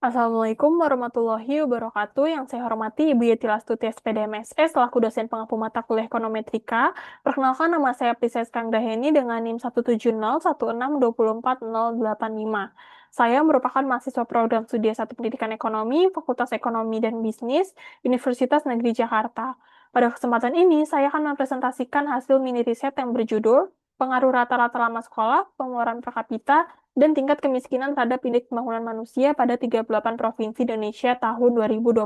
Assalamualaikum warahmatullahi wabarakatuh. Yang saya hormati Ibu Yeti Lastuti SPD MSS selaku dosen pengampu mata kuliah Ekonometrika. Perkenalkan nama saya Prises Kangdaheni dengan NIM 17016264085. Saya merupakan mahasiswa program studi S1 Pendidikan Ekonomi, Fakultas Ekonomi dan Bisnis, Universitas Negeri Jakarta. Pada kesempatan ini, saya akan mempresentasikan hasil mini riset yang berjudul Pengaruh Rata-Rata Lama Sekolah, Pengeluaran Per Kapita, dan tingkat kemiskinan terhadap indeks pembangunan manusia pada 38 provinsi Indonesia tahun 2025.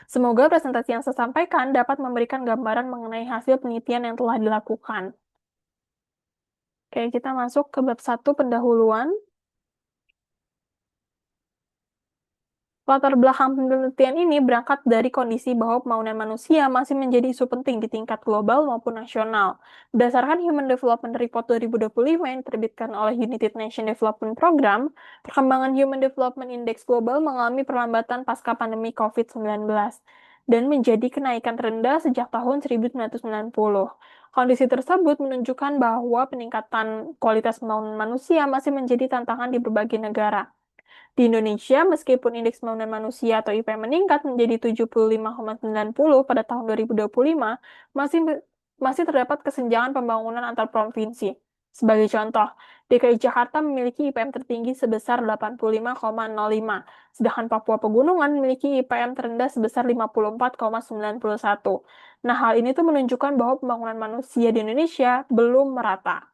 Semoga presentasi yang saya sampaikan dapat memberikan gambaran mengenai hasil penelitian yang telah dilakukan. Oke, kita masuk ke bab 1 pendahuluan. Latar belakang penelitian ini berangkat dari kondisi bahwa pembangunan manusia masih menjadi isu penting di tingkat global maupun nasional. Berdasarkan Human Development Report 2025 yang diterbitkan oleh United Nations Development Program, perkembangan Human Development Index global mengalami perlambatan pasca pandemi COVID-19 dan menjadi kenaikan terendah sejak tahun 1990. Kondisi tersebut menunjukkan bahwa peningkatan kualitas pembangunan manusia masih menjadi tantangan di berbagai negara. Di Indonesia, meskipun indeks pembangunan manusia atau IPM meningkat menjadi 75,90 pada tahun 2025, masih masih terdapat kesenjangan pembangunan antar provinsi. Sebagai contoh, DKI Jakarta memiliki IPM tertinggi sebesar 85,05, sedangkan Papua Pegunungan memiliki IPM terendah sebesar 54,91. Nah, hal ini tuh menunjukkan bahwa pembangunan manusia di Indonesia belum merata.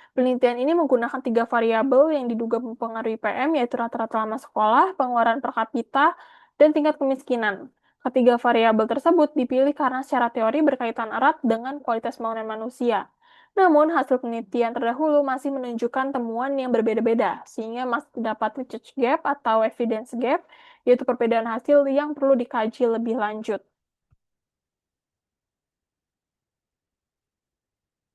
Penelitian ini menggunakan 3 variabel yang diduga mempengaruhi PM, yaitu rata-rata lama sekolah, pengeluaran per kapita, dan tingkat kemiskinan. Ketiga variabel tersebut dipilih karena secara teori berkaitan erat dengan kualitas pembangunan manusia. Namun, hasil penelitian terdahulu masih menunjukkan temuan yang berbeda-beda, sehingga masih terdapat research gap atau evidence gap, yaitu perbedaan hasil yang perlu dikaji lebih lanjut.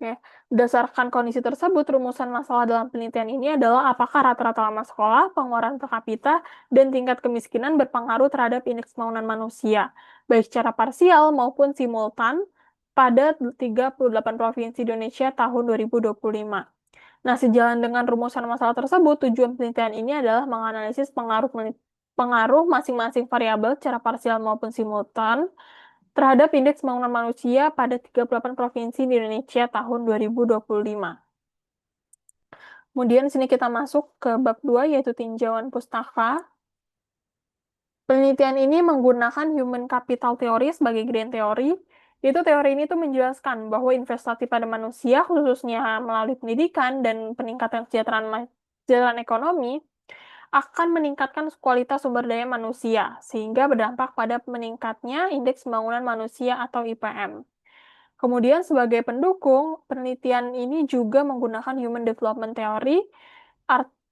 Oke, berdasarkan kondisi tersebut, rumusan masalah dalam penelitian ini adalah apakah rata-rata lama sekolah, pengeluaran per kapita, dan tingkat kemiskinan berpengaruh terhadap indeks pembangunan manusia, baik secara parsial maupun simultan, pada 38 provinsi Indonesia tahun 2025. Nah, sejalan dengan rumusan masalah tersebut, tujuan penelitian ini adalah menganalisis pengaruh masing-masing variabel secara parsial maupun simultan terhadap indeks pembangunan manusia pada 38 provinsi di Indonesia tahun 2025. Kemudian sini kita masuk ke bab 2 yaitu tinjauan pustaka. Penelitian ini menggunakan human capital theory sebagai grand teori. Itu teori ini tuh menjelaskan bahwa investasi pada manusia khususnya melalui pendidikan dan peningkatan kesejahteraan ekonomi akan meningkatkan kualitas sumber daya manusia sehingga berdampak pada meningkatnya indeks pembangunan manusia atau IPM. Kemudian sebagai pendukung, penelitian ini juga menggunakan Human Development Theory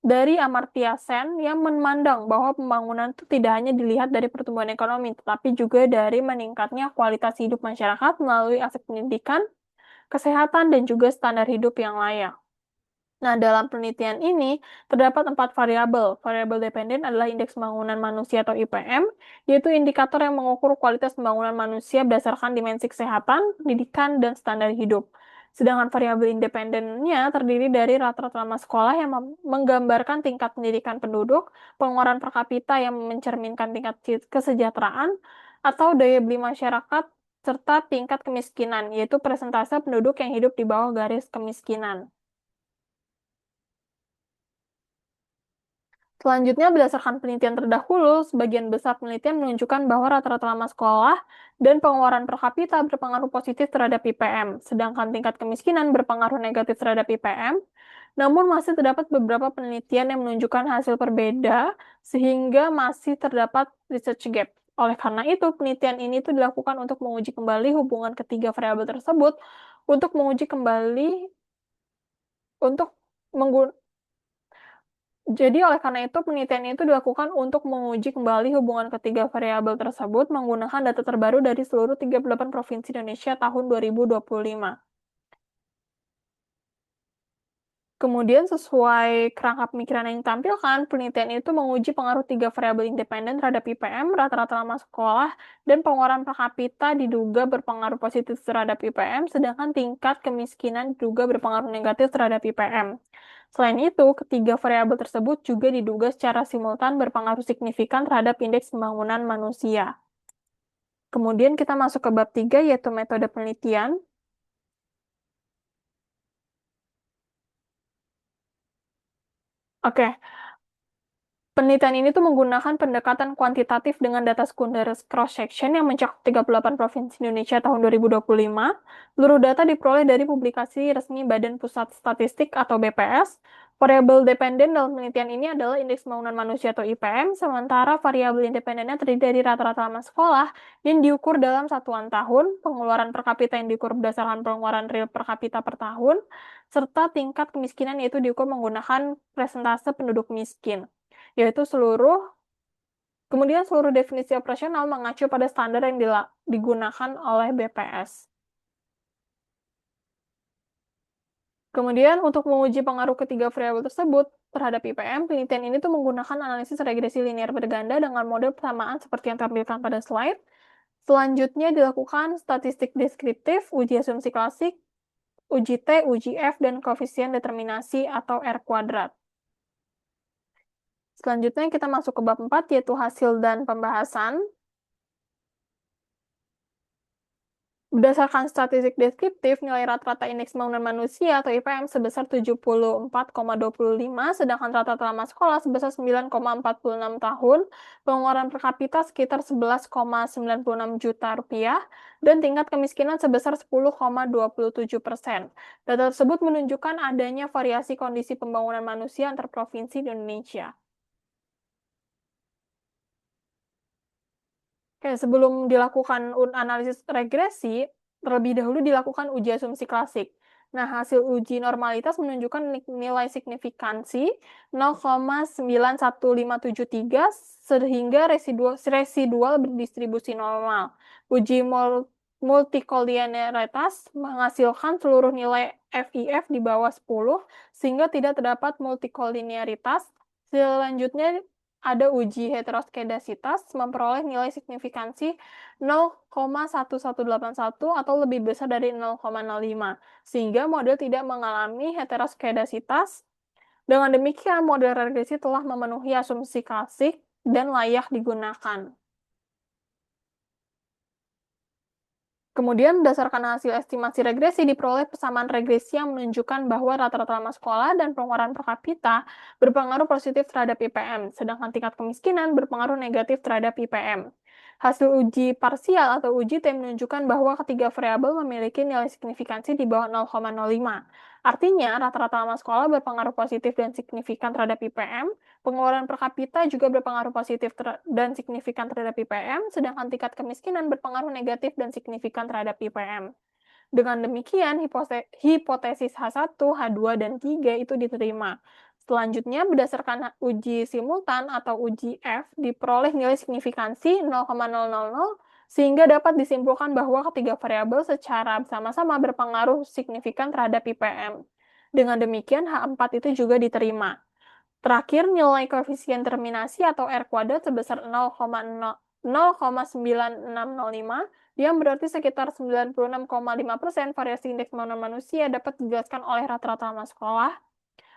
dari Amartya Sen yang memandang bahwa pembangunan itu tidak hanya dilihat dari pertumbuhan ekonomi, tetapi juga dari meningkatnya kualitas hidup masyarakat melalui aspek pendidikan, kesehatan, dan juga standar hidup yang layak. Nah, dalam penelitian ini terdapat 4 variabel. Variabel dependen adalah indeks pembangunan manusia atau IPM, yaitu indikator yang mengukur kualitas pembangunan manusia berdasarkan dimensi kesehatan, pendidikan, dan standar hidup. Sedangkan variabel independennya terdiri dari rata-rata lama sekolah yang menggambarkan tingkat pendidikan penduduk, pengeluaran per kapita yang mencerminkan tingkat kesejahteraan, atau daya beli masyarakat, serta tingkat kemiskinan, yaitu persentase penduduk yang hidup di bawah garis kemiskinan. Selanjutnya, berdasarkan penelitian terdahulu, sebagian besar penelitian menunjukkan bahwa rata-rata lama sekolah dan pengeluaran per kapita berpengaruh positif terhadap IPM, sedangkan tingkat kemiskinan berpengaruh negatif terhadap IPM. Namun masih terdapat beberapa penelitian yang menunjukkan hasil berbeda, sehingga masih terdapat research gap. Oleh karena itu, penelitian ini tuh dilakukan untuk menguji kembali hubungan ketiga variabel tersebut, untuk menguji kembali untuk menggunakan Jadi, oleh karena itu, penelitian itu dilakukan untuk menguji kembali hubungan ketiga variabel tersebut menggunakan data terbaru dari seluruh 38 provinsi Indonesia tahun 2025. Kemudian, sesuai kerangka pemikiran yang ditampilkan, penelitian itu menguji pengaruh 3 variabel independen terhadap IPM, rata-rata lama sekolah, dan pengeluaran per kapita diduga berpengaruh positif terhadap IPM, sedangkan tingkat kemiskinan diduga berpengaruh negatif terhadap IPM. Selain itu, ketiga variabel tersebut juga diduga secara simultan berpengaruh signifikan terhadap indeks pembangunan manusia. Kemudian kita masuk ke bab 3, yaitu metode penelitian. Oke, penelitian ini tuh menggunakan pendekatan kuantitatif dengan data sekunder cross-section yang mencakup 38 provinsi Indonesia tahun 2025. Seluruh data diperoleh dari publikasi resmi Badan Pusat Statistik atau BPS. Variabel dependen dalam penelitian ini adalah indeks pembangunan manusia atau IPM, sementara variabel independennya terdiri dari rata-rata lama sekolah yang diukur dalam satuan tahun, pengeluaran per kapita yang diukur berdasarkan pengeluaran real per kapita per tahun, serta tingkat kemiskinan yaitu diukur menggunakan presentase penduduk miskin yaitu seluruh definisi operasional mengacu pada standar yang digunakan oleh BPS. Kemudian untuk menguji pengaruh ketiga variabel tersebut terhadap IPM, penelitian ini tuh menggunakan analisis regresi linear berganda dengan model persamaan seperti yang tampilkan pada slide. Selanjutnya dilakukan statistik deskriptif, uji asumsi klasik, uji T, uji F, dan koefisien determinasi atau R kuadrat. Selanjutnya kita masuk ke bab 4, yaitu hasil dan pembahasan. Berdasarkan statistik deskriptif, nilai rata-rata indeks pembangunan manusia atau IPM sebesar 74,25, sedangkan rata-rata lama sekolah sebesar 9,46 tahun, pengeluaran per kapita sekitar 11,96 juta rupiah, dan tingkat kemiskinan sebesar 10,27%. Data tersebut menunjukkan adanya variasi kondisi pembangunan manusia antar provinsi di Indonesia. Oke, sebelum dilakukan analisis regresi, terlebih dahulu dilakukan uji asumsi klasik. Nah, hasil uji normalitas menunjukkan nilai signifikansi 0,91573 sehingga residual berdistribusi normal. Uji multikolinearitas menghasilkan seluruh nilai FIF di bawah 10 sehingga tidak terdapat multikolinearitas. Selanjutnya ada uji heteroskedasitas memperoleh nilai signifikansi 0,1181 atau lebih besar dari 0,05, sehingga model tidak mengalami heteroskedasitas. Dengan demikian, model regresi telah memenuhi asumsi klasik dan layak digunakan. Kemudian, berdasarkan hasil estimasi regresi, diperoleh persamaan regresi yang menunjukkan bahwa rata-rata lama sekolah dan pengeluaran per kapita berpengaruh positif terhadap IPM, sedangkan tingkat kemiskinan berpengaruh negatif terhadap IPM. Hasil uji parsial atau uji T menunjukkan bahwa ketiga variabel memiliki nilai signifikansi di bawah 0,05. Artinya, rata-rata lama sekolah berpengaruh positif dan signifikan terhadap IPM, pengeluaran per kapita juga berpengaruh positif dan signifikan terhadap IPM, sedangkan tingkat kemiskinan berpengaruh negatif dan signifikan terhadap IPM. Dengan demikian, hipotesis H1, H2, dan 3 itu diterima. Selanjutnya, berdasarkan uji simultan atau uji F, diperoleh nilai signifikansi 0,000 sehingga dapat disimpulkan bahwa ketiga variabel secara bersama-sama berpengaruh signifikan terhadap IPM. Dengan demikian, H4 itu juga diterima. Terakhir, nilai koefisien terminasi atau R kuadrat sebesar 0,9605 yang berarti sekitar 96,5% variasi indeks pembangunan manusia dapat dijelaskan oleh rata-rata lama sekolah,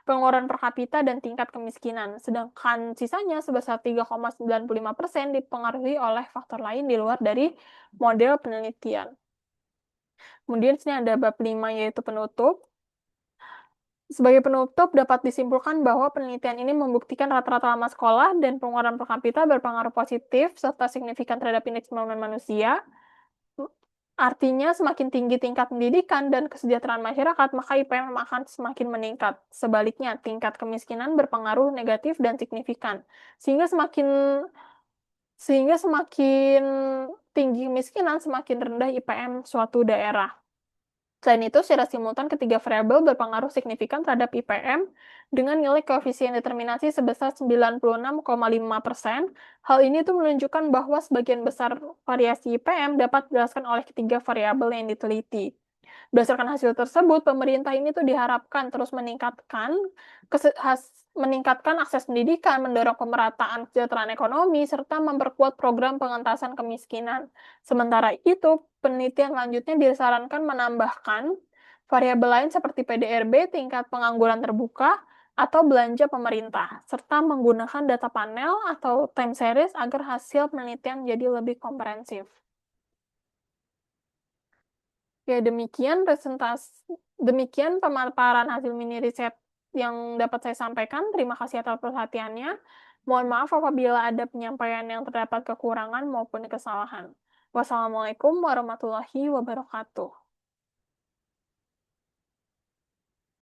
pengeluaran per kapita, dan tingkat kemiskinan. Sedangkan sisanya sebesar 3,95% dipengaruhi oleh faktor lain di luar dari model penelitian. Kemudian sini ada bab 5 yaitu penutup. Sebagai penutup, dapat disimpulkan bahwa penelitian ini membuktikan rata-rata lama sekolah dan pengeluaran per kapita berpengaruh positif serta signifikan terhadap indeks pembangunan manusia. Artinya, semakin tinggi tingkat pendidikan dan kesejahteraan masyarakat, maka IPM akan semakin meningkat. Sebaliknya, tingkat kemiskinan berpengaruh negatif dan signifikan. Sehingga semakin tinggi kemiskinan, semakin rendah IPM suatu daerah. Selain itu, secara simultan ketiga variabel berpengaruh signifikan terhadap IPM dengan nilai koefisien determinasi sebesar 96,5%. Hal ini tuh menunjukkan bahwa sebagian besar variasi IPM dapat dijelaskan oleh ketiga variabel yang diteliti. Berdasarkan hasil tersebut, pemerintah ini tuh diharapkan terus meningkatkan akses pendidikan, mendorong pemerataan kesejahteraan ekonomi, serta memperkuat program pengentasan kemiskinan. Sementara itu, penelitian lanjutnya disarankan menambahkan variabel lain seperti PDRB, tingkat pengangguran terbuka, atau belanja pemerintah, serta menggunakan data panel atau time series agar hasil penelitian jadi lebih komprehensif. Ya, demikian pemaparan hasil mini riset yang dapat saya sampaikan. Terima kasih atas perhatiannya. Mohon maaf apabila ada penyampaian yang terdapat kekurangan maupun kesalahan. Wassalamualaikum warahmatullahi wabarakatuh.